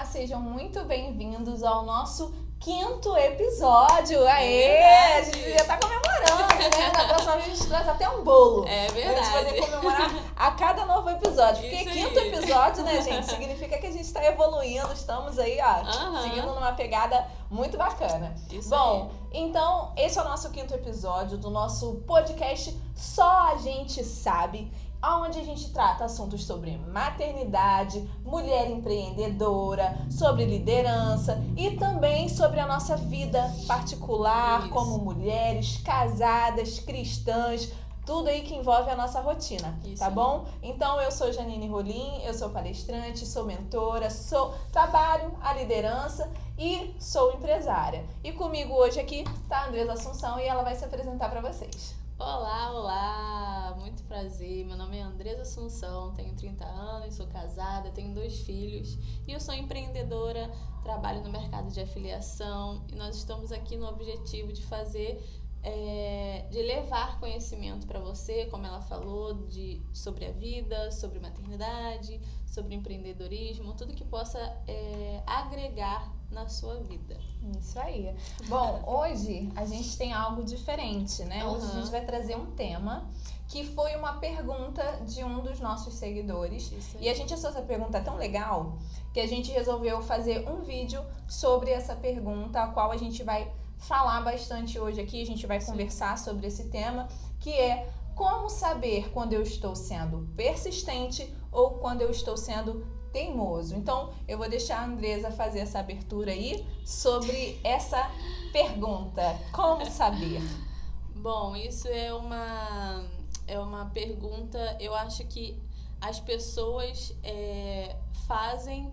sejam muito bem-vindos ao nosso 5º episódio. Aê! A gente já tá comemorando, né? Na próxima vez a gente traz até um bolo. É verdade. Pra gente poder comemorar a cada novo episódio. Porque Isso 5º aí. episódio, né, gente? Significa que a gente tá evoluindo. Estamos aí, ó, seguindo numa pegada muito bacana. Isso Bom, aí. então, esse é o nosso 5º episódio do nosso podcast Só a Gente Sabe, onde a gente trata assuntos sobre maternidade, mulher empreendedora, sobre liderança e também sobre a nossa vida particular, Isso. como mulheres, casadas, cristãs, tudo aí que envolve a nossa rotina, Isso tá aí. bom? Então, eu sou Janine Rolim, eu sou palestrante, sou mentora, trabalho a liderança e sou empresária. E comigo hoje aqui tá a Andresa Assunção e ela vai se apresentar para vocês. Olá, muito prazer. Meu nome é Andresa Assunção, tenho 30 anos, sou casada, tenho 2 filhos e eu sou empreendedora, trabalho no mercado de afiliação e nós estamos aqui no objetivo de de levar conhecimento para você, como ela falou, sobre a vida, sobre maternidade, sobre empreendedorismo, tudo que possa agregar na sua vida. Isso aí. Bom, hoje a gente tem algo diferente, né? Hoje a gente vai trazer um tema que foi uma pergunta de um dos nossos seguidores. Isso aí. E a gente achou essa pergunta tão legal que a gente resolveu fazer um vídeo sobre essa pergunta, a qual a gente vai falar bastante hoje aqui. A gente vai conversar sobre esse tema, que é como saber quando eu estou sendo persistente ou quando eu estou sendo teimoso. Então, eu vou deixar a Andresa fazer essa abertura aí sobre essa pergunta. Como saber? Bom, isso é uma pergunta, eu acho que as pessoas fazem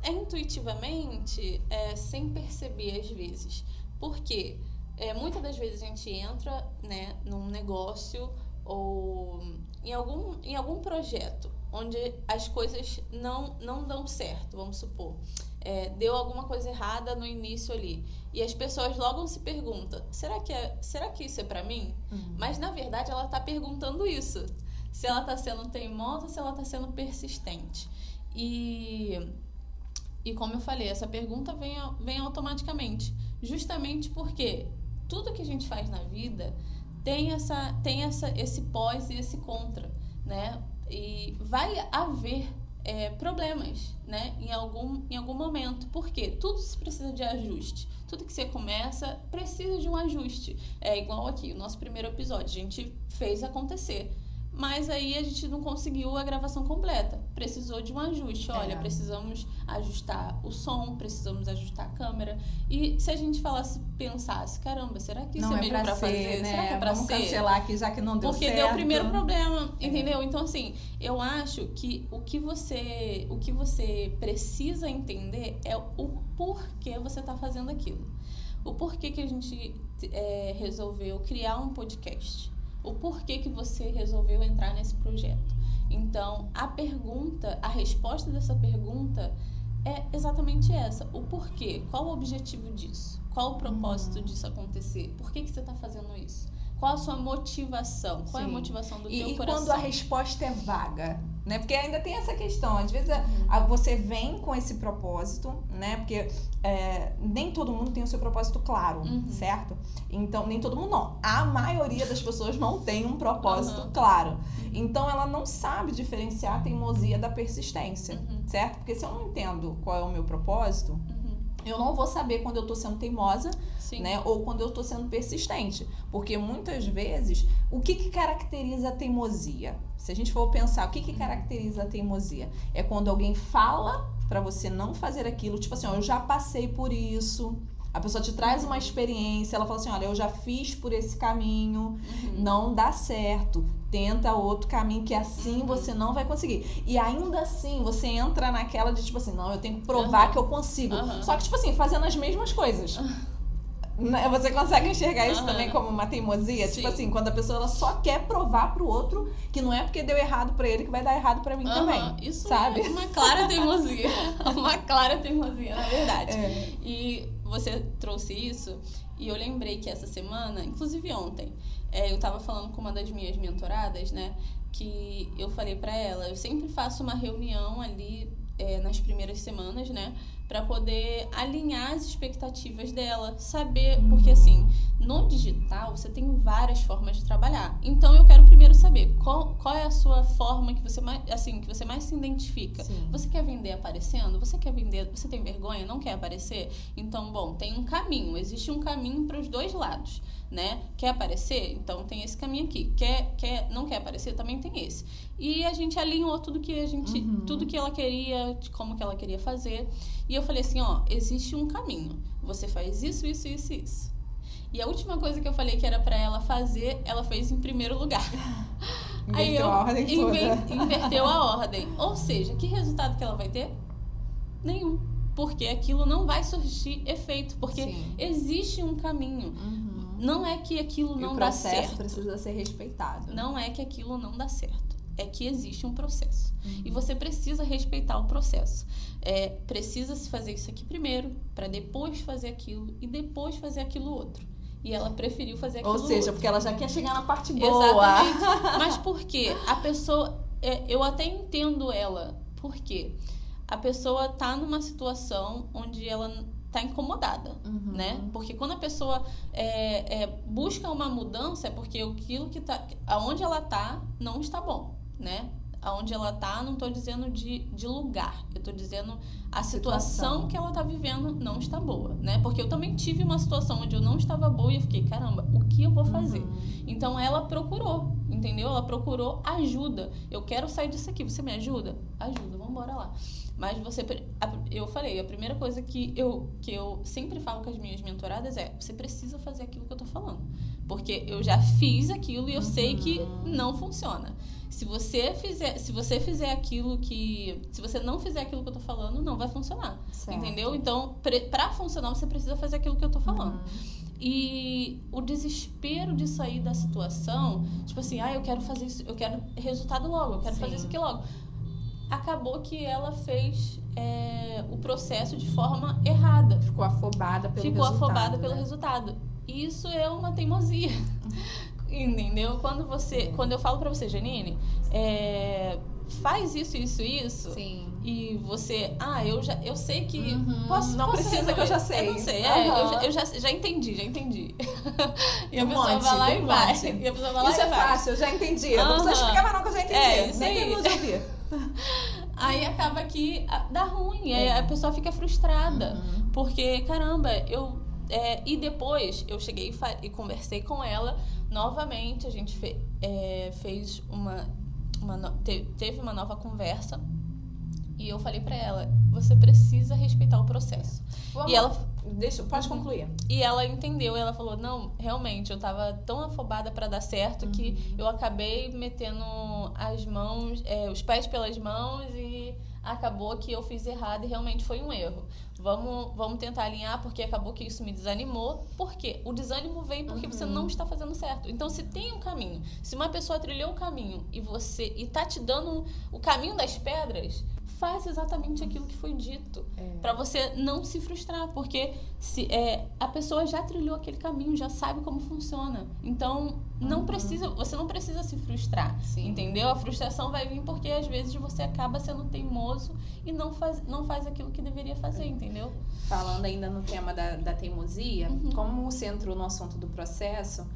intuitivamente, sem perceber às vezes. Por quê? Muitas das vezes a gente entra, né, num negócio ou em algum projeto onde as coisas não dão certo, vamos supor. Deu alguma coisa errada no início ali. E as pessoas logo se perguntam, será que isso é pra mim? Mas, na verdade, ela tá perguntando isso. Se ela tá sendo teimosa ou se ela tá sendo persistente. E como eu falei, essa pergunta vem automaticamente. Justamente porque tudo que a gente faz na vida tem esse pós e esse contra, né? E vai haver problemas, né? Em algum momento. Por quê? Tudo se precisa de ajuste. Tudo que você começa precisa de um ajuste. É igual aqui, o nosso primeiro episódio. A gente fez acontecer. Mas aí a gente não conseguiu a gravação completa. Precisou de um ajuste. Olha, precisamos ajustar o som, precisamos ajustar a câmera. E se a gente pensasse, caramba, será que isso Não é mesmo pra fazer? né? Será que é pra Vamos ser? cancelar aqui, já que não deu Porque certo. deu o primeiro problema, entendeu? Então, assim, eu acho que o que você precisa entender é o porquê você tá fazendo aquilo. O porquê que a gente resolveu criar um podcast. O porquê que você resolveu entrar nesse projeto. Então, a resposta dessa pergunta é exatamente essa. O porquê? Qual o objetivo disso? Qual o propósito disso acontecer? Por que você está fazendo isso? Qual a sua motivação? Qual é a motivação do teu coração? E quando a resposta é vaga, né? Porque ainda tem essa questão. Às vezes você vem com esse propósito, né? Porque nem todo mundo tem o seu propósito claro, certo? Então, nem todo mundo não. A maioria das pessoas não tem um propósito claro. Então, ela não sabe diferenciar a teimosia da persistência, certo? Porque se eu não entendo qual é o meu propósito, eu não vou saber quando eu tô sendo teimosa, né? Ou quando eu tô sendo persistente. Porque muitas vezes, o que caracteriza a teimosia? Se a gente for pensar, o que caracteriza a teimosia? É quando alguém fala pra você não fazer aquilo, tipo assim, ó, eu já passei por isso. A pessoa te traz uma experiência, ela fala assim, olha, eu já fiz por esse caminho, não dá certo. Tenta outro caminho que assim você não vai conseguir. E ainda assim, você entra naquela de tipo assim, não, eu tenho que provar que eu consigo. Só que tipo assim, fazendo as mesmas coisas. Você consegue enxergar isso também como uma teimosia? Sim. Tipo assim, quando a pessoa ela só quer provar pro outro que não é porque deu errado pra ele que vai dar errado pra mim também. Isso sabe? É uma clara teimosia. Uma clara teimosia, na verdade. E você trouxe isso e eu lembrei que essa semana, inclusive ontem, eu tava falando com uma das minhas mentoradas, né? Que eu falei pra ela, eu sempre faço uma reunião ali nas primeiras semanas, né? Pra poder alinhar as expectativas dela, saber, porque assim, no digital você tem várias formas de trabalhar. Então eu quero primeiro saber qual é a sua forma que você mais se identifica. Sim. Você quer vender aparecendo? Você quer vender, você tem vergonha, não quer aparecer? Então, bom, tem um caminho, existe um caminho para os dois lados, né? Quer aparecer? Então tem esse caminho aqui. Não quer aparecer? Também tem esse. E a gente alinhou tudo que tudo que ela queria, de como que ela queria fazer. E eu falei assim, ó, existe um caminho. Você faz isso, isso, isso, isso. E a última coisa que eu falei que era pra ela fazer, ela fez em primeiro lugar. Aí Inverteu a ordem toda. Inverteu a ordem. Ou seja, que resultado que ela vai ter? Nenhum. Porque aquilo não vai surtir efeito. Porque Sim. existe um caminho. Não é que aquilo não dá certo. O processo precisa ser respeitado. Não é que aquilo não dá certo. É que existe um processo. E você precisa respeitar o processo. Precisa se fazer isso aqui primeiro, para depois fazer aquilo e depois fazer aquilo outro. E ela preferiu fazer aquilo outro. Ou seja, porque ela já quer chegar na parte boa. Exatamente. Mas por quê? A pessoa... eu até entendo ela. Por quê? A pessoa tá numa situação onde ela tá incomodada, né? Porque quando a pessoa busca uma mudança, é porque aquilo que tá... Aonde ela tá, não está bom, né? Aonde ela tá, não tô dizendo de lugar. Eu tô dizendo a situação que ela tá vivendo não está boa, né? Porque eu também tive uma situação onde eu não estava boa e eu fiquei, caramba, o que eu vou fazer? Então ela procurou, entendeu? Ela procurou ajuda. Eu quero sair disso aqui, você me ajuda? Ajuda, vamos embora lá. Mas eu falei, a primeira coisa que eu sempre falo com as minhas mentoradas é, você precisa fazer aquilo que eu tô falando. Porque eu já fiz aquilo e eu sei que não funciona. Se você fizer aquilo que... Se você não fizer aquilo que eu tô falando, não vai funcionar. Certo. Entendeu? Então, pra funcionar, você precisa fazer aquilo que eu tô falando. E o desespero de sair da situação, tipo assim, eu quero fazer isso, eu quero resultado logo, eu quero fazer isso aqui logo. Acabou que ela fez o processo de forma errada. Ficou afobada pelo resultado. Isso é uma teimosia. Entendeu? Quando eu falo pra você, Janine, faz isso. Sim. E você, eu sei que posso precisa resolver. Que eu já sei. Eu não sei, eu já entendi. E a pessoa vai lá e vai. E a pessoa vai lá isso e vai. Fácil, eu já entendi. Não precisa explicar mais não que eu já entendi. Isso nem aí. ouvir. Aí acaba que dá ruim, aí a pessoa fica frustrada. Porque, caramba, e depois eu cheguei e conversei com ela novamente, a gente fez teve uma nova conversa e eu falei pra ela, você precisa respeitar o processo. E ela... Pode concluir. E ela entendeu, ela falou, não, realmente, eu tava tão afobada pra dar certo que eu acabei metendo as mãos, os pés pelas mãos e acabou que eu fiz errado e realmente foi um erro. Vamos tentar alinhar, porque acabou que isso me desanimou. Por quê? O desânimo vem porque você não está fazendo certo. Então, se tem um caminho, se uma pessoa trilhou o caminho e tá te dando o caminho das pedras, faz exatamente aquilo que foi dito. Pra você não se frustrar, porque a pessoa já trilhou aquele caminho, já sabe como funciona. Então, você não precisa se frustrar. Sim. Entendeu? A frustração vai vir porque às vezes você acaba sendo teimoso e não faz aquilo que deveria fazer, entendeu? Falando ainda no tema da teimosia, como você entrou no assunto do processo,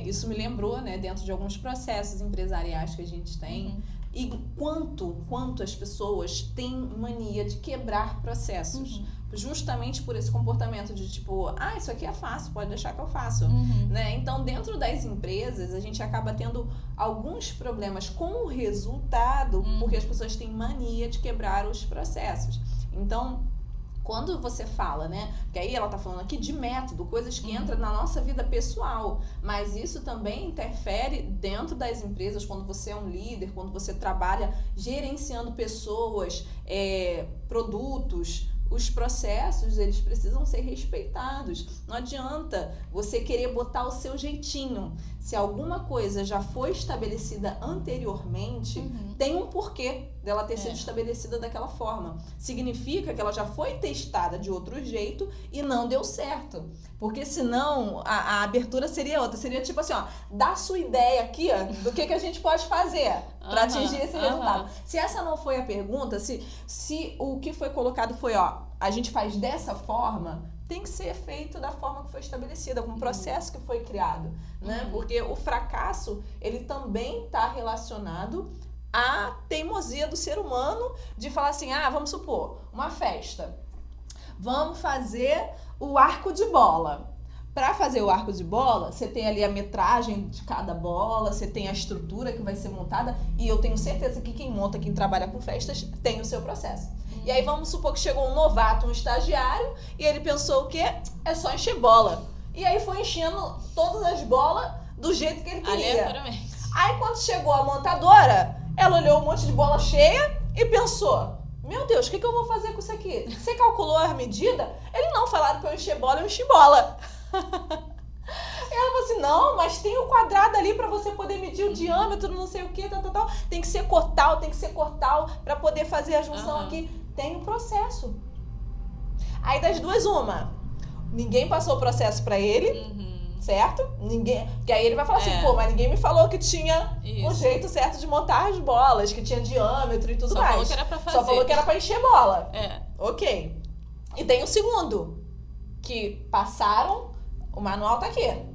isso me lembrou, né, dentro de alguns processos empresariais que a gente tem, e quanto as pessoas têm mania de quebrar processos. Justamente por esse comportamento de tipo, isso aqui é fácil, pode deixar que eu faço. Né? Então, dentro das empresas, a gente acaba tendo alguns problemas com o resultado, porque as pessoas têm mania de quebrar os processos. Então, quando você fala, né? Porque aí ela tá falando aqui de método, coisas que entram na nossa vida pessoal, mas isso também interfere dentro das empresas, quando você é um líder, quando você trabalha gerenciando pessoas, produtos. Os processos, eles precisam ser respeitados. Não adianta você querer botar o seu jeitinho. Se alguma coisa já foi estabelecida anteriormente, tem um porquê dela ter sido estabelecida daquela forma. Significa que ela já foi testada de outro jeito e não deu certo. Porque senão a abertura seria outra. Seria tipo assim, ó, dá sua ideia aqui, ó, do que a gente pode fazer para atingir esse resultado. Se essa não foi a pergunta, se o que foi colocado foi, ó, a gente faz dessa forma, tem que ser feito da forma que foi estabelecida, com o processo que foi criado, né? Porque o fracasso, ele também está relacionado à teimosia do ser humano de falar assim, vamos supor, uma festa. Vamos fazer o arco de bola. Para fazer o arco de bola, você tem ali a metragem de cada bola, você tem a estrutura que vai ser montada, e eu tenho certeza que quem monta, quem trabalha com festas, tem o seu processo. E aí vamos supor que chegou um novato, um estagiário, e ele pensou o quê? É só encher bola. E aí foi enchendo todas as bolas do jeito que ele queria. Aí quando chegou a montadora, ela olhou um monte de bola cheia e pensou, meu Deus, o que eu vou fazer com isso aqui? Você calculou a medida? Eles não falaram para eu encher bola, eu enchi bola. Ela falou assim, não, mas tem o quadrado ali para você poder medir o diâmetro, não sei o que, tal. Tem que ser cortal, para poder fazer a junção aqui. Tem um processo. Aí das duas, ninguém passou o processo para ele, certo? Ninguém. Porque aí ele vai falar assim, mas ninguém me falou que tinha o jeito certo de montar as bolas, que tinha diâmetro e tudo mais. Só falou que era pra fazer. Só falou que era pra encher bola. Ok. E tem o segundo, que passaram, o manual tá aqui.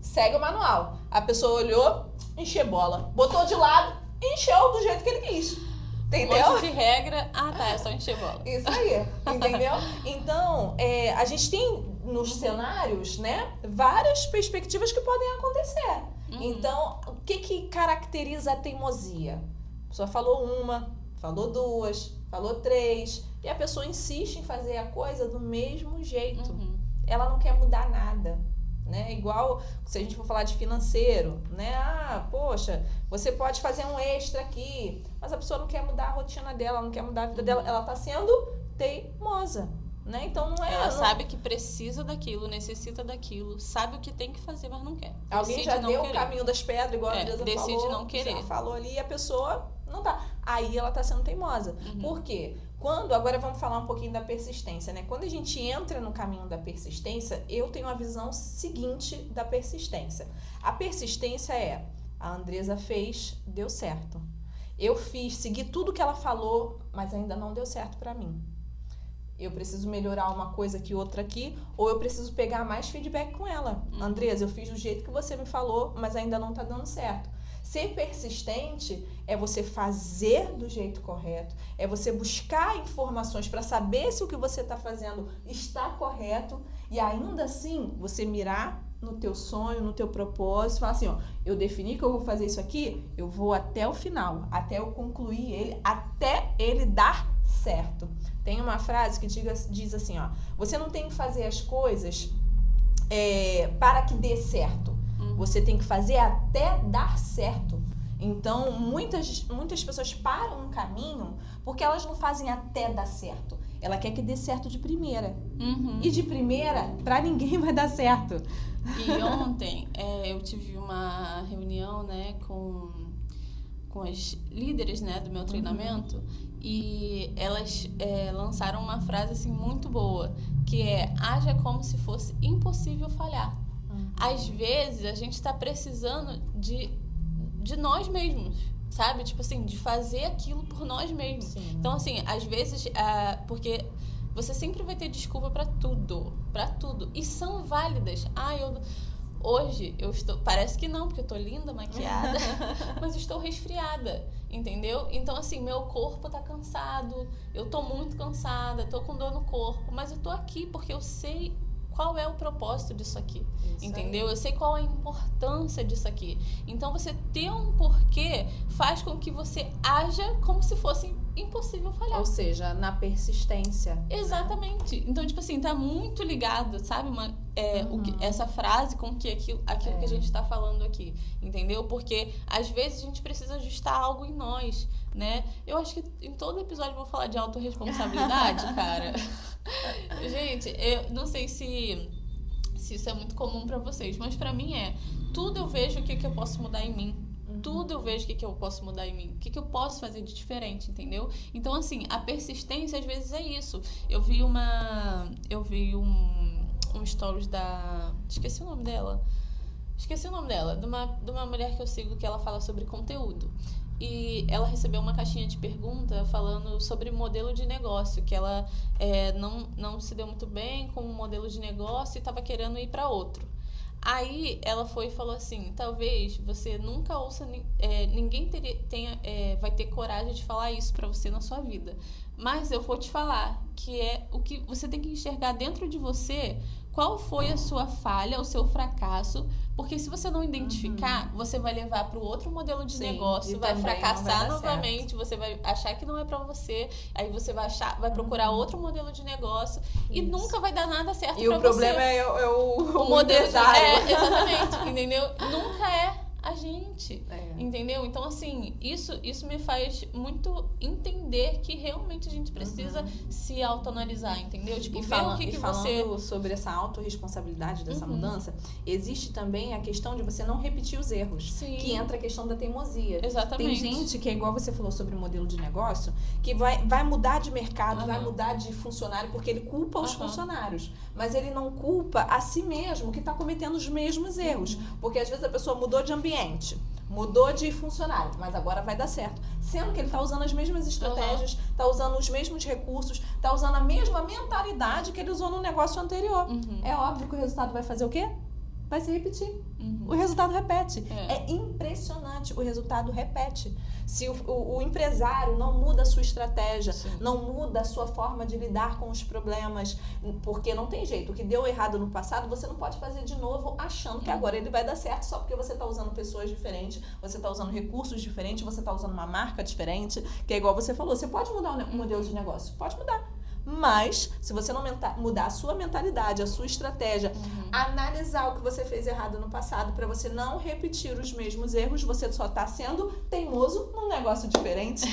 Segue o manual. A pessoa olhou, encher bola. Botou de lado, encheu do jeito que ele quis. Entendeu? Um monte de regra. É só encher bola. Isso aí, entendeu? Então, a gente tem nos cenários, né, várias perspectivas que podem acontecer. Então, o que caracteriza a teimosia? A pessoa falou uma, falou duas, falou três, e a pessoa insiste em fazer a coisa do mesmo jeito. Ela não quer mudar nada. Né? Igual se a gente for falar de financeiro, né? Poxa, você pode fazer um extra aqui, mas a pessoa não quer mudar a rotina dela, não quer mudar a vida dela, ela tá sendo teimosa, né? Então não é. Ela sabe que precisa daquilo, necessita daquilo, sabe o que tem que fazer, mas não quer. Alguém já deu o caminho das pedras, igual a Andresa falou. Decide não querer. Já falou ali e a pessoa não tá. Aí ela tá sendo teimosa. Por quê? Agora vamos falar um pouquinho da persistência, né? Quando a gente entra no caminho da persistência, eu tenho a visão seguinte da persistência. A persistência a Andresa fez, deu certo. Eu segui tudo que ela falou, mas ainda não deu certo pra mim. Eu preciso melhorar uma coisa aqui, outra aqui, ou eu preciso pegar mais feedback com ela. Andresa, eu fiz do jeito que você me falou, mas ainda não tá dando certo. Ser persistente é você fazer do jeito correto, é você buscar informações para saber se o que você está fazendo está correto e ainda assim você mirar no teu sonho, no teu propósito, falar assim, eu defini que eu vou fazer isso aqui, eu vou até o final, até eu concluir ele, até ele dar certo. Tem uma frase que diz assim, você não tem que fazer as coisas para que dê certo. Você tem que fazer até dar certo. Então, muitas pessoas param no caminho porque elas não fazem até dar certo. Ela quer que dê certo de primeira. E de primeira, pra ninguém vai dar certo. E ontem, eu tive uma reunião, né, com as líderes, né, do meu treinamento. E elas lançaram uma frase, assim, muito boa. Que haja como se fosse impossível falhar. Às vezes, a gente tá precisando de nós mesmos, sabe? Tipo assim, de fazer aquilo por nós mesmos. Sim. Então, assim, às vezes, porque você sempre vai ter desculpa pra tudo. E são válidas. Hoje eu estou... Parece que não, porque eu tô linda, maquiada, mas estou resfriada, entendeu? Então, assim, meu corpo tá cansado, eu tô muito cansada, tô com dor no corpo, mas eu tô aqui porque eu sei qual é o propósito disso aqui, entendeu? Eu sei qual é a importância disso aqui. Então, você ter um porquê faz com que você haja como se fosse impossível falhar. Ou seja, na persistência. Exatamente. Né? Então, tipo assim, tá muito ligado, sabe? Essa frase com aquilo que a gente tá falando aqui, entendeu? Porque, às vezes, a gente precisa ajustar algo em nós, né? Eu acho que em todo episódio eu vou falar de autorresponsabilidade, cara. Gente, eu não sei se isso é muito comum pra vocês, mas pra mim tudo eu vejo o que eu posso mudar em mim. Tudo eu vejo o que eu posso mudar em mim. O que eu posso fazer de diferente, entendeu? Então, assim, a persistência, às vezes, é isso. Eu vi um stories da... Esqueci o nome dela, de uma mulher que eu sigo, que ela fala sobre conteúdo. E ela recebeu uma caixinha de pergunta falando sobre modelo de negócio, que ela não se deu muito bem com um modelo de negócio e estava querendo ir para outro. Aí ela foi e falou assim, talvez você nunca ouça, ninguém vai ter coragem de falar isso para você na sua vida. Mas eu vou te falar que é o que você tem que enxergar dentro de você. Qual foi a sua falha, o seu fracasso? Porque se você não identificar, você vai levar para o outro modelo de negócio, vai fracassar novamente, você vai achar que não é para você, aí você vai procurar outro modelo de negócio e nunca vai dar nada certo para você. E o problema é o modelo empresário. Exatamente, entendeu? Nunca é a gente, entendeu? Então, assim, isso me faz muito entender que realmente a gente precisa se autoanalisar, entendeu? Tipo, falando sobre essa autorresponsabilidade dessa mudança, existe também a questão de você não repetir os erros. Sim. Que entra a questão da teimosia. Exatamente. Tem gente que é igual você falou sobre o modelo de negócio, que vai mudar de mercado, vai mudar de funcionário, porque ele culpa os funcionários. Mas ele não culpa a si mesmo, que está cometendo os mesmos erros. Porque às vezes a pessoa mudou de ambiente, mudou de funcionário, mas agora vai dar certo. Sendo que ele está usando as mesmas estratégias, está usando os mesmos recursos, está usando a mesma mentalidade que ele usou no negócio anterior. É óbvio que o resultado vai fazer o quê? Vai se repetir. O resultado repete. É impressionante. O resultado repete. Se o empresário não muda a sua estratégia, não muda a sua forma de lidar com os problemas, porque não tem jeito. O que deu errado no passado, você não pode fazer de novo achando que agora ele vai dar certo só porque você está usando pessoas diferentes, você está usando recursos diferentes, você está usando uma marca diferente, que é igual você falou. Você pode mudar o modelo de negócio? Pode mudar. Mas, se você não mudar a sua mentalidade, a sua estratégia, analisar o que você fez errado no passado para você não repetir os mesmos erros, você só está sendo teimoso num negócio diferente.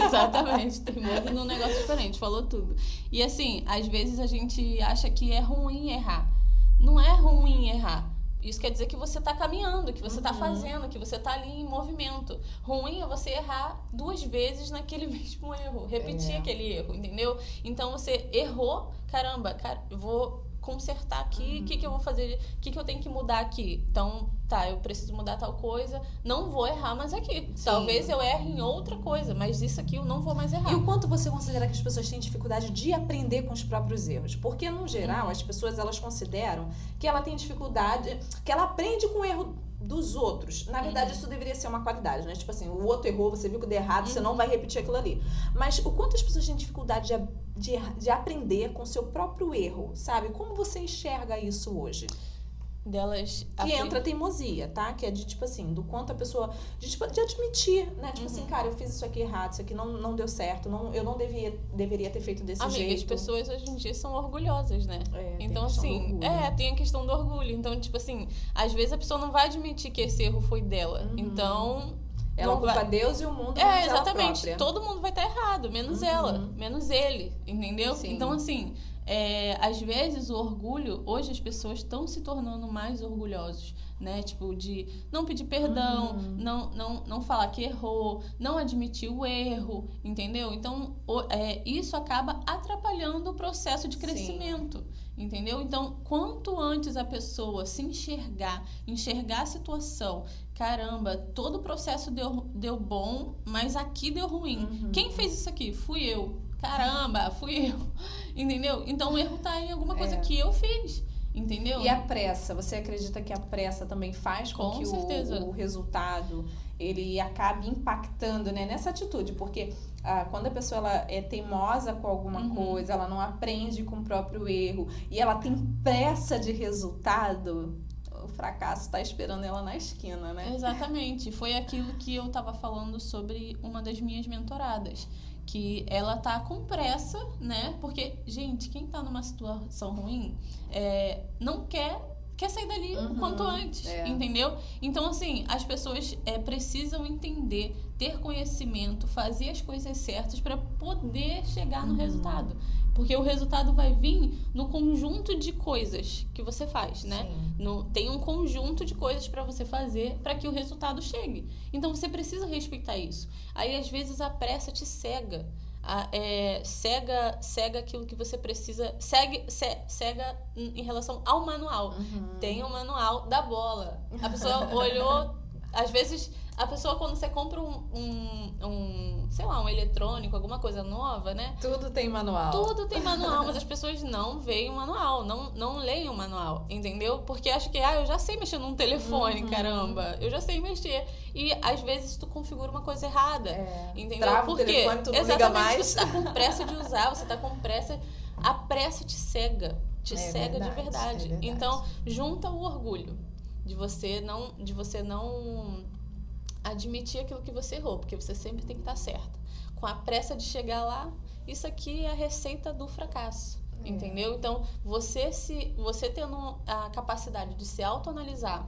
Exatamente, teimoso num negócio diferente, falou tudo. E assim, às vezes a gente acha que é ruim errar. Não é ruim errar. Isso quer dizer que você está caminhando, que você está fazendo, que você está ali em movimento. Ruim é você errar 2 vezes naquele mesmo erro, repetir aquele erro, entendeu? Então você errou, caramba, eu vou consertar aqui, o que eu vou fazer, o que eu tenho que mudar aqui? Então, eu preciso mudar tal coisa, não vou errar mais aqui. Sim. Talvez eu erre em outra coisa, mas isso aqui eu não vou mais errar. E o quanto você considera que as pessoas têm dificuldade de aprender com os próprios erros? Porque, no geral, as pessoas, elas consideram que ela tem dificuldade, que ela aprende com o erro dos outros. Na verdade, isso deveria ser uma qualidade, né? Tipo assim, o outro errou, você viu que deu errado, você não vai repetir aquilo ali. Mas o quanto as pessoas têm dificuldade de aprender com o seu próprio erro, sabe? Como você enxerga isso hoje? Que entra a teimosia, tá? Que é de, tipo assim, do quanto a pessoa... De admitir, né? Tipo assim, cara, eu fiz isso aqui errado, isso aqui não deu certo, eu não deveria ter feito desse jeito. As pessoas hoje em dia são orgulhosas, né? Então, assim, tem a questão do orgulho. Então, tipo assim, às vezes a pessoa não vai admitir que esse erro foi dela. Então... Ela culpa Deus e o mundo, menos exatamente. Ela todo mundo vai estar errado, menos ela, menos ele, entendeu? Sim. Então, assim, às vezes o orgulho, hoje as pessoas estão se tornando mais orgulhosos, né? Tipo, de não pedir perdão, não falar que errou, não admitir o erro, entendeu? Então, isso acaba atrapalhando o processo de crescimento. Sim. Entendeu? Então, quanto antes a pessoa se enxergar a situação, caramba, todo o processo deu bom, mas aqui deu ruim. Quem fez isso aqui? Fui eu. Caramba, fui eu. Entendeu? Então, o erro tá em alguma coisa que eu fiz. Entendeu? E a pressa? Você acredita que a pressa também faz com que o resultado ele acabe impactando, né, nessa atitude? Porque quando a pessoa ela é teimosa com alguma coisa, ela não aprende com o próprio erro e ela tem pressa de resultado, o fracasso está esperando ela na esquina, né? Exatamente. Foi aquilo que eu estava falando sobre uma das minhas mentoradas. Que ela tá com pressa, né? Porque, gente, quem tá numa situação ruim não quer sair dali o quanto antes, entendeu? Então, assim, as pessoas precisam entender, ter conhecimento, fazer as coisas certas para poder chegar no resultado. Porque o resultado vai vir no conjunto de coisas que você faz, né? Tem um conjunto de coisas para você fazer para que o resultado chegue. Então, você precisa respeitar isso. Aí, às vezes, a pressa te cega. Cega aquilo que você precisa, cega em relação ao manual. Tem o manual da bola. A pessoa olhou, às vezes a pessoa, quando você compra sei lá, um eletrônico, alguma coisa nova, né? Tudo tem manual. Tudo tem manual, mas as pessoas não veem o manual, não leem o manual, entendeu? Porque acham que, eu já sei mexer num telefone, caramba, eu já sei mexer. E às vezes tu configura uma coisa errada, entendeu? Trava o telefone, tu não liga mais. Você tá com pressa de usar, você tá com pressa, a pressa te cega, cega de verdade. Então, junta o orgulho de você não admitir aquilo que você errou, porque você sempre tem que estar certa. Com a pressa de chegar lá, isso aqui é a receita do fracasso, entendeu? Então, você tendo a capacidade de se autoanalisar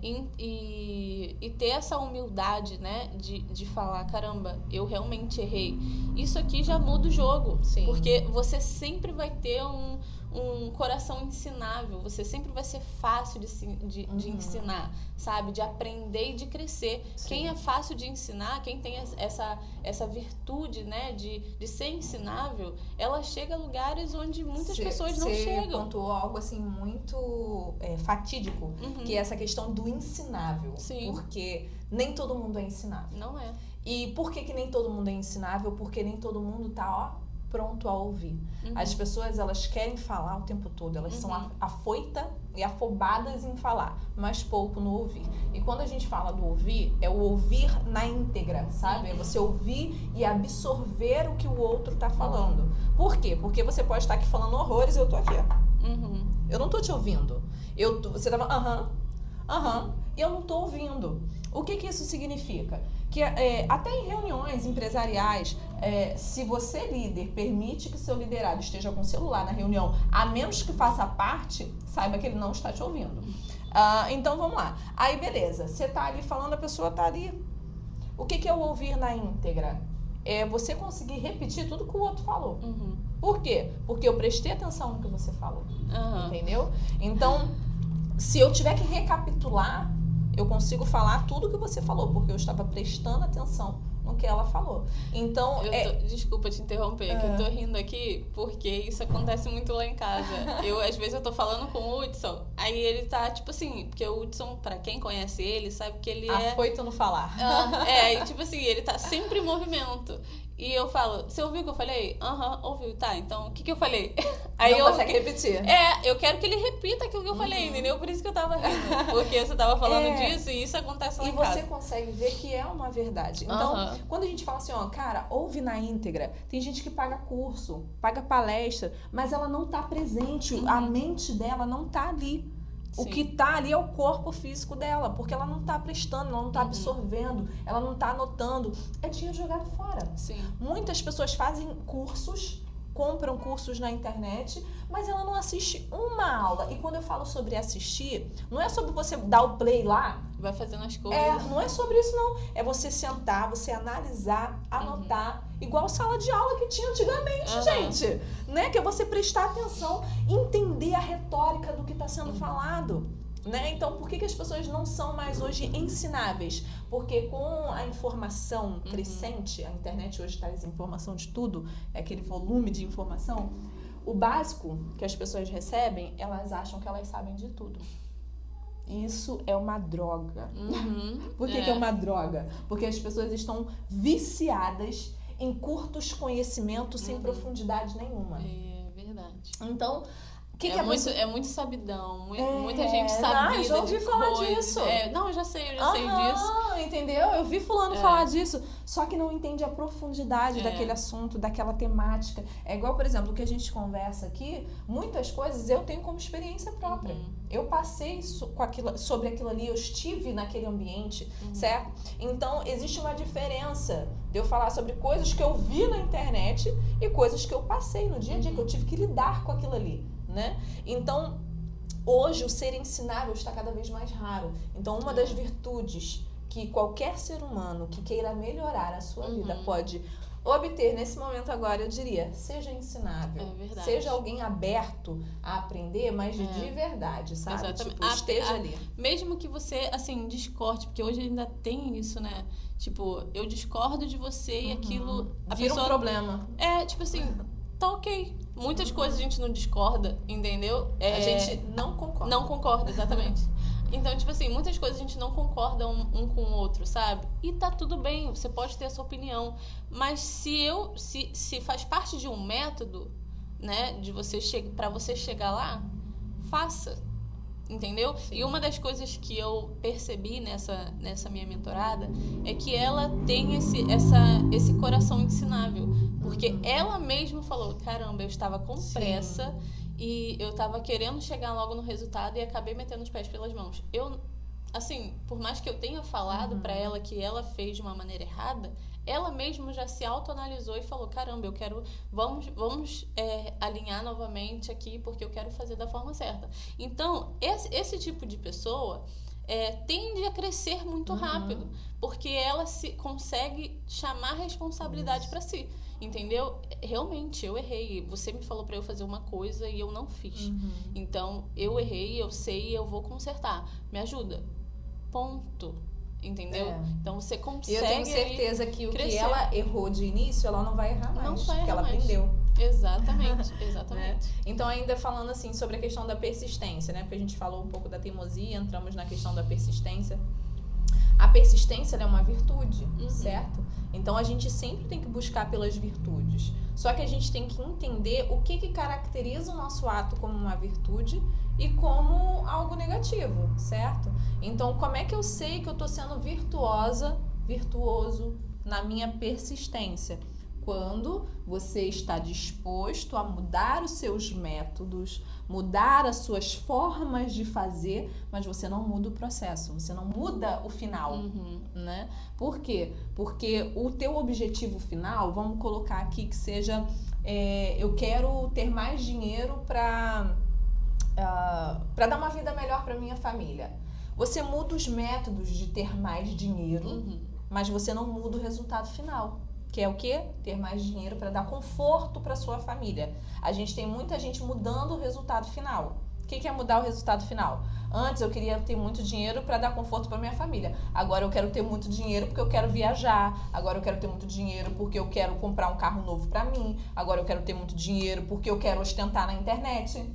e ter essa humildade, né, de falar, caramba, eu realmente errei, isso aqui já muda o jogo. Porque você sempre vai ter um coração ensinável, você sempre vai ser fácil de ensinar, sabe? De aprender e de crescer. Quem é fácil de ensinar, quem tem essa virtude, né, de ser ensinável, ela chega a lugares onde muitas pessoas não chegam. Você pontuou algo assim muito fatídico, que é essa questão do ensinável. Porque nem todo mundo é ensinável. Não é. E por que nem todo mundo é ensinável? Porque nem todo mundo tá, pronto a ouvir. As pessoas, elas querem falar o tempo todo, elas são afoitas e afobadas em falar, mas pouco no ouvir. E quando a gente fala do ouvir, é o ouvir na íntegra, sabe? É você ouvir e absorver o que o outro tá falando. Por quê? Porque você pode estar aqui falando horrores e eu tô aqui, ó. Eu não tô te ouvindo. Você tava, e eu não tô ouvindo. O que isso significa? Que até em reuniões empresariais, se você, líder, permite que seu liderado esteja com o celular na reunião, a menos que faça parte, saiba que ele não está te ouvindo. Então, vamos lá. Aí, beleza. Você tá ali falando, a pessoa tá ali. O que é o ouvir na íntegra? É você conseguir repetir tudo que o outro falou. Por quê? Porque eu prestei atenção no que você falou. Entendeu? Então, se eu tiver que recapitular, eu consigo falar tudo que você falou, porque eu estava prestando atenção no que ela falou. Então, desculpa te interromper, que eu tô rindo aqui, porque isso acontece muito lá em casa. Às vezes eu tô falando com o Hudson, aí ele tá, tipo assim, porque o Hudson, pra quem conhece ele, sabe que ele afoito no falar. E tipo assim, ele tá sempre em movimento. E eu falo, você ouviu o que eu falei? Ouviu, tá, então o que eu falei? Aí não consegue repetir. Eu quero que ele repita aquilo que eu falei, entendeu? Por isso que eu tava rindo. Porque você tava falando disso e isso acontece lá em casa. E você consegue ver que é uma verdade. Então, quando a gente fala assim, cara, ouve na íntegra, tem gente que paga curso, paga palestra, mas ela não tá presente, a mente dela não tá ali. O que tá ali é o corpo físico dela, porque ela não tá prestando, ela não tá absorvendo, ela não tá anotando. É dinheiro jogado fora. Muitas pessoas fazem cursos, compram cursos na internet, mas ela não assiste uma aula. E quando eu falo sobre assistir, não é sobre você dar o play lá. Vai fazendo as coisas. Não é sobre isso, não. É você sentar, você analisar, anotar. Igual sala de aula que tinha antigamente, gente. Né? Que é você prestar atenção, entender a retórica do que está sendo falado. Né? Então, por que as pessoas não são mais hoje ensináveis? Porque com a informação crescente, a internet hoje traz informação de tudo, é aquele volume de informação, o básico que as pessoas recebem, elas acham que elas sabem de tudo. Isso é uma droga. Por que é uma droga? Porque as pessoas estão viciadas em curtos conhecimentos sem profundidade nenhuma. É verdade. Então, é muito sabidão, muita gente sabida. Já ouvi falar disso. Eu já sei disso. Entendeu? Eu vi fulano falar disso, só que não entende a profundidade daquele assunto, daquela temática. É igual, por exemplo, o que a gente conversa aqui, muitas coisas eu tenho como experiência própria. Eu passei sobre aquilo ali, eu estive naquele ambiente, certo? Então, existe uma diferença de eu falar sobre coisas que eu vi na internet e coisas que eu passei no dia a dia, que eu tive que lidar com aquilo ali. Né? Então, hoje o ser ensinável está cada vez mais raro. Então, uma das virtudes que qualquer ser humano que queira melhorar a sua vida pode obter nesse momento agora, eu diria, seja ensinável. É verdade. Seja alguém aberto a aprender, mas de verdade, sabe? Exatamente. Tipo, esteja ali. Mesmo que você, assim, discorde, porque hoje ainda tem isso, né? Tipo, eu discordo de você e aquilo... Vira um problema. Tipo assim, tá ok. Muitas coisas a gente não discorda, entendeu? A gente não concorda. Não concorda, exatamente. Então, tipo assim, muitas coisas a gente não concorda um com o outro, sabe? E tá tudo bem, você pode ter a sua opinião. Mas se faz parte de um método, né, de você pra você chegar lá, faça. Entendeu? Sim. E uma das coisas que eu percebi nessa minha mentorada é que ela tem esse coração ensinável. Porque ela mesma falou, caramba, eu estava com pressa e eu estava querendo chegar logo no resultado e acabei metendo os pés pelas mãos. Eu, assim, por mais que eu tenha falado pra ela que ela fez de uma maneira errada, ela mesma já se autoanalisou e falou, caramba, eu quero, vamos alinhar novamente aqui, porque eu quero fazer da forma certa. Então, esse tipo de pessoa tende a crescer muito rápido, porque ela consegue chamar responsabilidade para si, entendeu? Realmente, eu errei. Você me falou para eu fazer uma coisa e eu não fiz. Então, eu errei, eu sei, eu vou consertar. Me ajuda. Ponto. Entendeu? Então você consegue. E eu tenho certeza que o crescer. Que ela errou de início, ela não vai errar mais. Não vai errar porque ela mais. aprendeu. Exatamente. Né? Então, ainda falando assim sobre a questão da persistência, né? Porque a gente falou um pouco da teimosia, entramos na questão da persistência. A persistência é uma virtude, certo? Então a gente sempre tem que buscar pelas virtudes. Só que a gente tem que entender o que caracteriza o nosso ato como uma virtude e como algo negativo, certo? Então, como é que eu sei que eu estou sendo virtuoso na minha persistência? Quando você está disposto a mudar os seus métodos, mudar as suas formas de fazer, mas você não muda o processo, você não muda o final, né? Por quê? Porque o teu objetivo final, vamos colocar aqui que seja, eu quero ter mais dinheiro para dar uma vida melhor para minha família. Você muda os métodos de ter mais dinheiro, mas você não muda o resultado final. Que é o quê? Ter mais dinheiro para dar conforto para sua família. A gente tem muita gente mudando o resultado final. O que é mudar o resultado final? Antes eu queria ter muito dinheiro para dar conforto para minha família. Agora eu quero ter muito dinheiro porque eu quero viajar. Agora eu quero ter muito dinheiro porque eu quero comprar um carro novo para mim. Agora eu quero ter muito dinheiro porque eu quero ostentar na internet.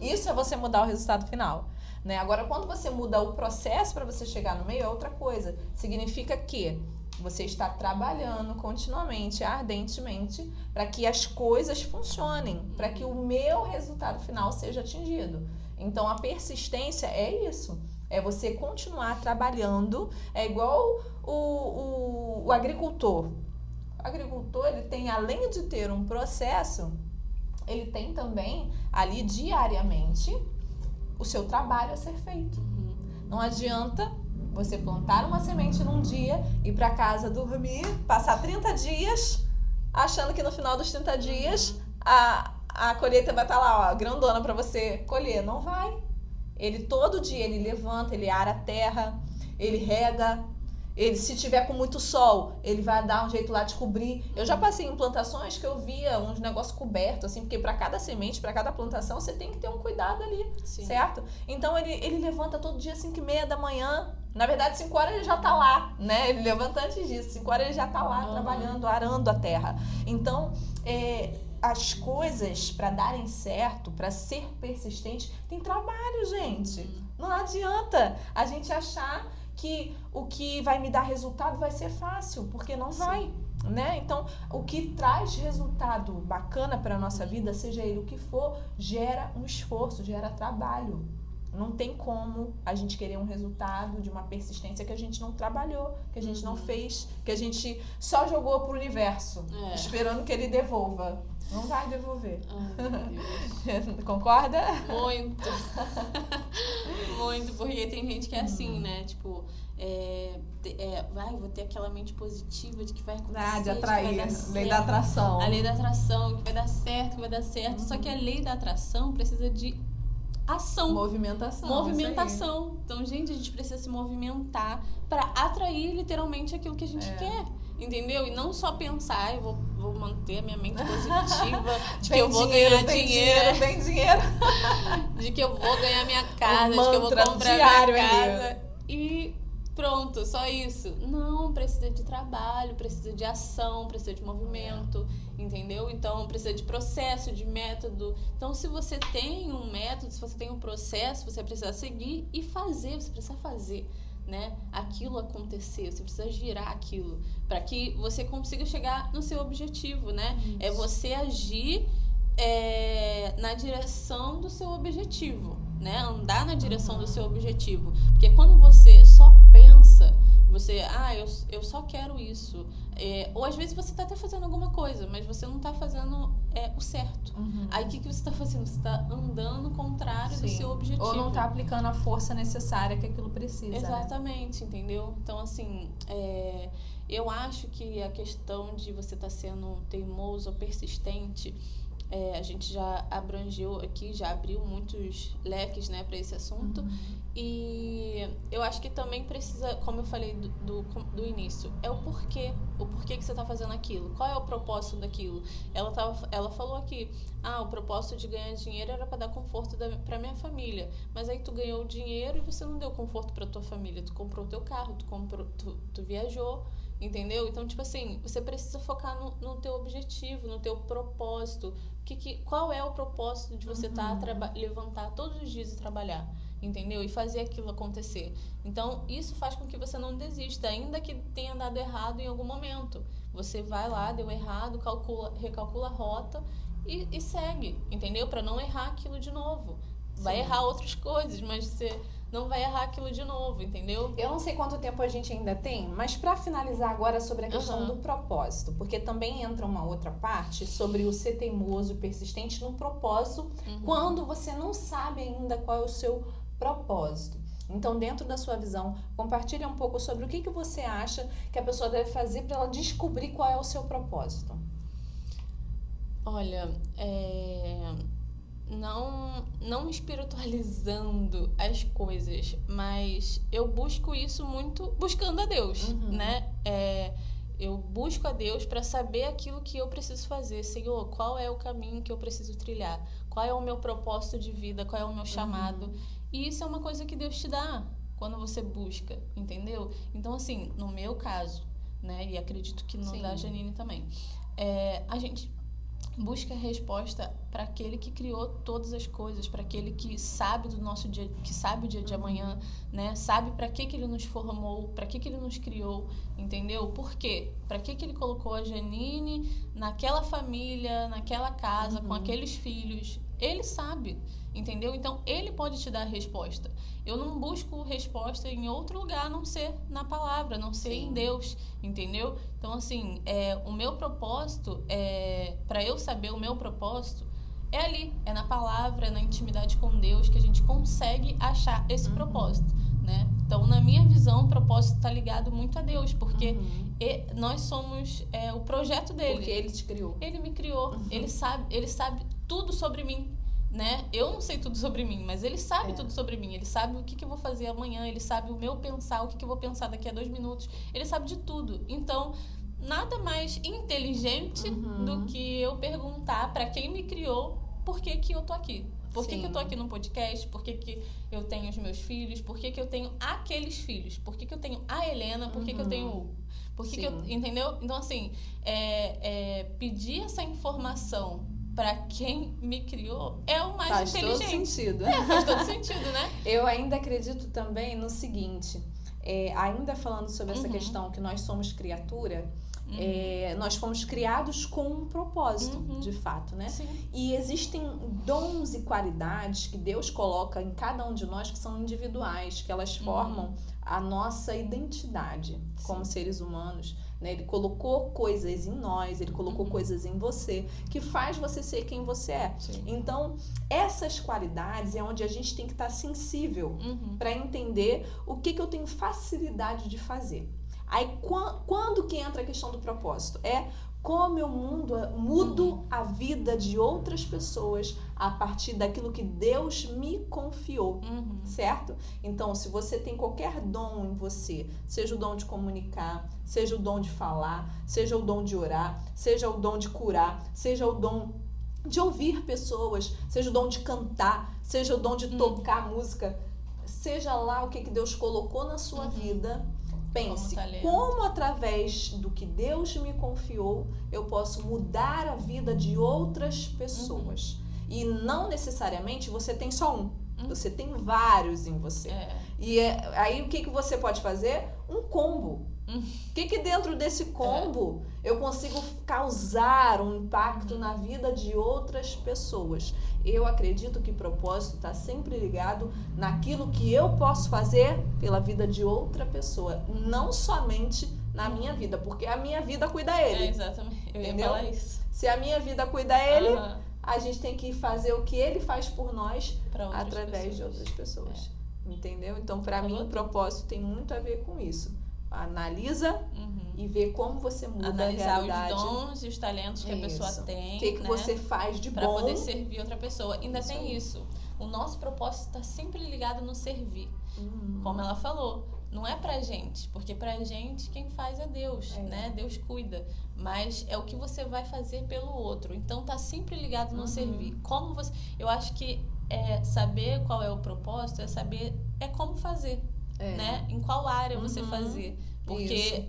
Isso é você mudar o resultado final. Né? Agora, quando você muda o processo para você chegar no meio, é outra coisa. Significa que você está trabalhando continuamente, ardentemente, para que as coisas funcionem, para que o meu resultado final seja atingido. Então, a persistência é isso. É você continuar trabalhando. É igual o agricultor. O agricultor, ele tem, além de ter um processo, ele tem também, ali diariamente, o seu trabalho a ser feito. Não adianta você plantar uma semente num dia, ir para casa dormir, passar 30 dias, achando que no final dos 30 dias a colheita vai estar lá, ó, grandona para você colher. Não vai. Ele todo dia, ele levanta, ele ara a terra, ele rega, ele, se tiver com muito sol, ele vai dar um jeito lá de cobrir. Eu já passei em plantações que eu via uns negócios cobertos, assim, porque para cada semente, para cada plantação, você tem que ter um cuidado ali, certo? Então ele levanta todo dia às 5h30 da manhã. Na verdade, 5 horas ele já tá lá, né? Ele levanta antes disso. 5 horas ele já tá lá trabalhando, arando a terra. Então, as coisas para darem certo, para ser persistente, tem trabalho, gente. Não adianta a gente achar que o que vai me dar resultado vai ser fácil, porque não vai, né? Então, o que traz resultado bacana para a nossa vida, seja ele o que for, gera um esforço, gera trabalho. Não tem como a gente querer um resultado de uma persistência que a gente não trabalhou, que a gente não fez, que a gente só jogou pro universo, esperando que ele devolva. Não vai devolver. Concorda? Muito. Muito, porque tem gente que é assim, né? Tipo, vou ter aquela mente positiva de que vai acontecer, de atrair, que vai dar certo. Lei da atração. A lei da atração, que vai dar certo, que vai dar certo. Só que a lei da atração precisa de ação. Movimentação. Então, gente, a gente precisa se movimentar para atrair literalmente aquilo que a gente quer. entendeu? E não só pensar, eu vou manter a minha mente positiva, de que Bem eu vou dinheiro, ganhar dinheiro, bem dinheiro. de que eu vou ganhar minha casa, de que eu vou mantra comprar diário minha ali. casa. E pronto, só isso. Não, precisa de trabalho, precisa de ação, precisa de movimento, entendeu? Então, precisa de processo, de método. Então, se você tem um método, se você tem um processo, você precisa seguir e fazer, você precisa fazer, né? Aquilo acontecer, você precisa girar aquilo para que você consiga chegar no seu objetivo, né? Isso. É você agir na direção do seu objetivo, né? Andar na direção do seu objetivo. Porque quando você só pensa, eu só quero isso. Ou às vezes você tá até fazendo alguma coisa, mas você não tá fazendo o certo. Aí o que você tá fazendo? Você tá andando contrário do seu objetivo. Ou não tá aplicando a força necessária que aquilo precisa. Exatamente, né? Entendeu? Então, assim, eu acho que a questão de você estar sendo teimoso ou persistente, a gente já abrangeu aqui, já abriu muitos leques, né, para esse assunto. E eu acho que também precisa, como eu falei do início, é o porquê que você está fazendo aquilo, qual é o propósito daquilo. Ela falou aqui, o propósito de ganhar dinheiro era para dar conforto para minha família, mas aí tu ganhou o dinheiro e você não deu conforto para tua família, tu comprou teu carro, tu viajou, entendeu? Então, tipo assim, você precisa focar no teu objetivo, no teu propósito. Qual é o propósito de você levantar todos os dias e trabalhar, entendeu? E fazer aquilo acontecer. Então, isso faz com que você não desista, ainda que tenha dado errado em algum momento. Você vai lá, deu errado, recalcula a rota e segue, entendeu? Para não errar aquilo de novo. Vai errar outras coisas, mas você não vai errar aquilo de novo, entendeu? Eu não sei quanto tempo a gente ainda tem, mas para finalizar agora sobre a questão do propósito, porque também entra uma outra parte sobre o ser teimoso e persistente no propósito, quando você não sabe ainda qual é o seu propósito. Então, dentro da sua visão, compartilha um pouco sobre o que você acha que a pessoa deve fazer para ela descobrir qual é o seu propósito. Olha, não espiritualizando as coisas, mas eu busco isso muito buscando a Deus, né? Eu busco a Deus para saber aquilo que eu preciso fazer. Senhor, qual é o caminho que eu preciso trilhar? Qual é o meu propósito de vida? Qual é o meu chamado? E isso é uma coisa que Deus te dá quando você busca, entendeu? Então, assim, no meu caso, né? E acredito que no da Janine também, a gente busca a resposta para aquele que criou todas as coisas, para aquele que sabe do nosso dia, que sabe o dia de amanhã, né? Sabe para que ele nos formou, para que ele nos criou, entendeu? Por quê? Para que ele colocou a Janine naquela família, naquela casa, com aqueles filhos? Ele sabe, entendeu? Então, ele pode te dar a resposta. Eu não busco resposta em outro lugar, a não ser na palavra, a não ser em Deus, entendeu? Então, assim, o meu propósito, para eu saber o meu propósito, é ali, é na palavra, é na intimidade com Deus que a gente consegue achar esse propósito, né? Então, na minha visão, o propósito está ligado muito a Deus, porque nós somos o projeto dele. Porque ele te criou. Ele me criou, ele sabe tudo sobre mim, né? Eu não sei tudo sobre mim, mas ele sabe tudo sobre mim. Ele sabe o que eu vou fazer amanhã, ele sabe o meu pensar, o que eu vou pensar daqui a 2 minutos. Ele sabe de tudo. Então, nada mais inteligente do que eu perguntar para quem me criou por que eu tô aqui. Por que eu tô aqui no podcast? Por que eu tenho os meus filhos? Por que eu tenho aqueles filhos? Por que eu tenho a Helena? Por que eu tenho o Hugo? Por que eu... Entendeu? Então, assim, pedir essa informação para quem me criou é o mais inteligente. Faz todo sentido. Faz todo sentido, né? Eu ainda acredito também no seguinte, ainda falando sobre essa questão que nós somos criatura, nós fomos criados com um propósito, de fato, né? Sim. E existem dons e qualidades que Deus coloca em cada um de nós que são individuais, que elas formam a nossa identidade como seres humanos, né? Ele colocou coisas em nós, ele colocou coisas em você que faz você ser quem você é. Sim. Então, essas qualidades é onde a gente tem que estar sensível para entender o que eu tenho facilidade de fazer. Aí, quando que entra a questão do propósito? como eu mudo a vida de outras pessoas a partir daquilo que Deus me confiou, certo? Então, se você tem qualquer dom em você, seja o dom de comunicar, seja o dom de falar, seja o dom de orar, seja o dom de curar, seja o dom de ouvir pessoas, seja o dom de cantar, seja o dom de tocar música, seja lá o que Deus colocou na sua vida, pense, como através do que Deus me confiou, eu posso mudar a vida de outras pessoas. E não necessariamente você tem só um, você tem vários em você. E aí o que você pode fazer? Um combo. O que dentro desse combo eu consigo causar um impacto na vida de outras pessoas? Eu acredito que propósito está sempre ligado naquilo que eu posso fazer pela vida de outra pessoa, não somente na minha vida, porque a minha vida cuida ele. Exatamente, eu entendeu? ia falar isso. Se a minha vida cuida ele, a gente tem que fazer o que ele faz por nós através de outras pessoas. Entendeu? Então, para mim, o propósito tem muito a ver com isso. Analisa e vê como você muda analisar a realidade. Os dons e os talentos que a pessoa tem. O que você faz de pra bom. Para poder servir outra pessoa. Ainda tem isso. O nosso propósito está sempre ligado no servir. Como ela falou. Não é pra gente. Porque pra gente quem faz é Deus. Né? Deus cuida. Mas é o que você vai fazer pelo outro. Então tá sempre ligado no servir. Como você... Eu acho que saber qual é o propósito é como fazer. Né? Em qual área você fazer. Porque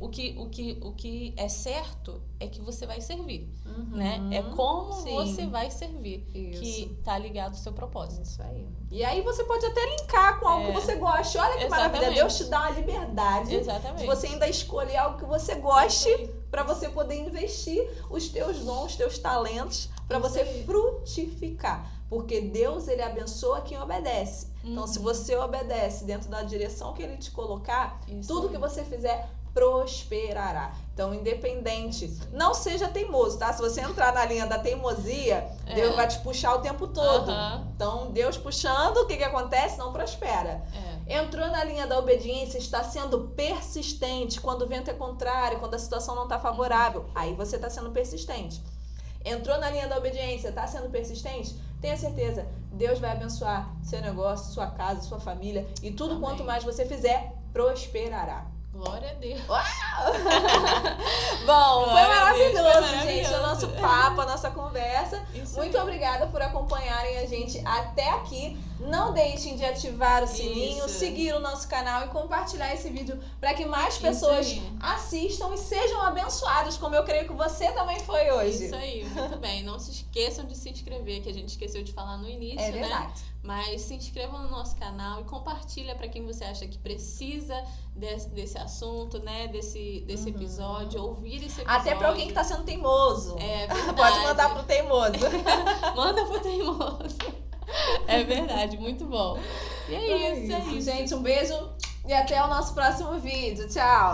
o que é certo é que você vai servir. Né? É como você vai servir. Que tá ligado ao seu propósito. Isso aí. E aí você pode até linkar com algo que você goste. Olha que maravilha. Deus te dá uma liberdade de você ainda escolher algo que você goste para você poder investir os teus dons, os teus talentos para você frutificar. Porque Deus, ele abençoa quem obedece. Então, se você obedece dentro da direção que ele te colocar, tudo que você fizer prosperará. Então, independente, não seja teimoso, tá? Se você entrar na linha da teimosia, Deus vai te puxar o tempo todo. Então, Deus puxando, o que acontece? Não prospera. Entrou na linha da obediência, está sendo persistente quando o vento é contrário, quando a situação não está favorável. Aí você está sendo persistente. Entrou na linha da obediência, está sendo persistente? Tenha certeza, Deus vai abençoar seu negócio, sua casa, sua família e tudo quanto mais você fizer, prosperará. Glória a Deus. Bom, foi maravilhoso, gente, o nosso papo, a nossa conversa. Muito obrigada por acompanharem a gente até aqui. Não deixem de ativar o sininho, seguir o nosso canal e compartilhar esse vídeo para que mais pessoas assistam e sejam abençoadas, como eu creio que você também foi hoje. Isso aí, muito bem. Não se esqueçam de se inscrever, que a gente esqueceu de falar no início, né? Verdade. Mas se inscrevam no nosso canal e compartilha para quem você acha que precisa desse assunto, né? Desse episódio, ouvir esse episódio. Até para alguém que está sendo teimoso. Verdade. Pode mandar pro teimoso. Manda pro teimoso. É verdade, muito bom. E é isso. Gente, um beijo e até o nosso próximo vídeo. Tchau!